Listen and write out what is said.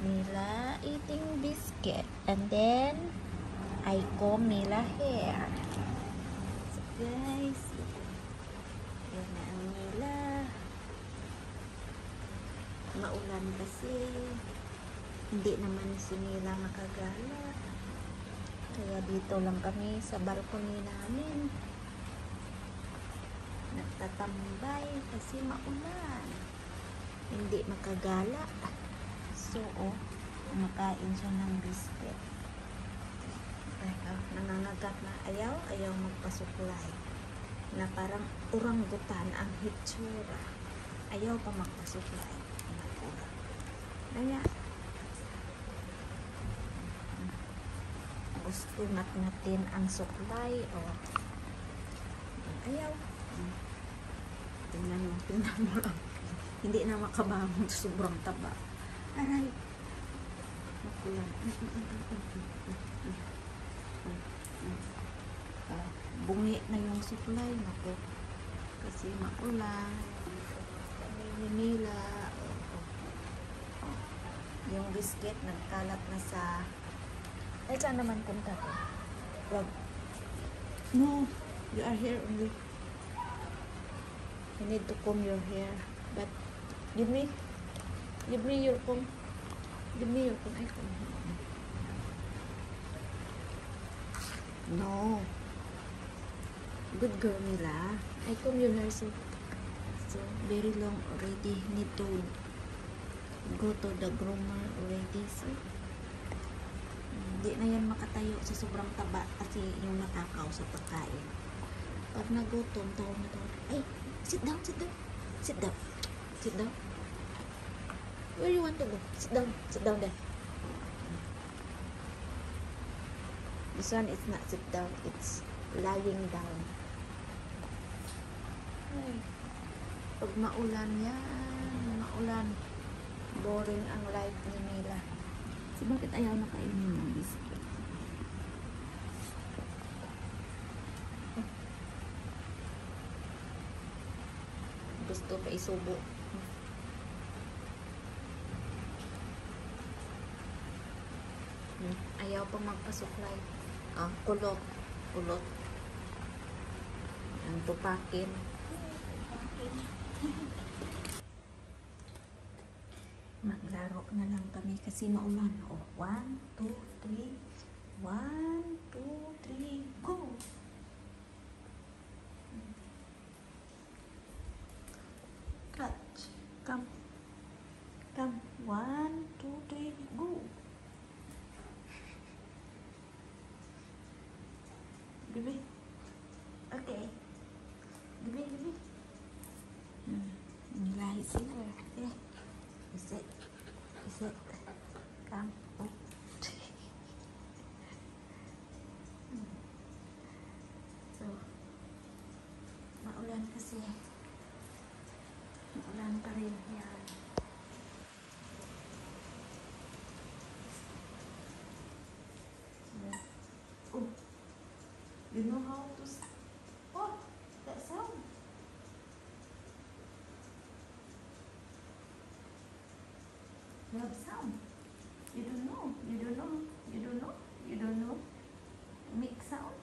Mila eating biscuit, and then I comb Mila hair. So guys, yan na ang Mila. Maulan kasi hindi naman si Mila makagala, kaya dito lang kami sa balcony namin nagtatambay kasi maulan, hindi makagala. So kumakain siya ng biscuit. Nangangagat na ayaw magpasuklay, na parang oranggutan ang hitsura, ayaw pa magpasuklay. Kaya gusto natin ang suklay, o ayaw. Tingnan mo lang, hindi na makabangon, sobrang taba. Aray, makulan. Bungi na yung suklay, nako, kasi maulan. Nila yung biscuit nagkalat na sa saan naman punta ko? Wag. No, you are here only. You need to comb your hair, but give me your comb. Give me your comb. I comb. No. Good girl, Mila. I comb your hair so very long already. Need to go to the groomer already. So hindi na yan makatayo sa sobrang taba kasi yung natakaw sa pagkain. Pag nagutom, tawag na tawag. Ay, sit down. Where you want to go? Sit down there. This one is not sit down, it's lying down. Ay, pag maulan yan, boring ang life ni Mila. So, bakit ayaw na kainin ng biscuit? Gusto pa isubo. Ayaw pa magpasuklay. Kulot. Ang tupakin. Maglaro na lang kami kasi maulan. 1, 2, 3. 1, 2, 3, go! Catch. Come. 1, 2, 3, go! Give it. Okay. Give it. Nilay sila. Okay. Is it? Come. Oh. So, maulan kasi. Maulan pa rin yan. Oh. You know how to... Oh, that sound. You have sound. You don't know. Make sound.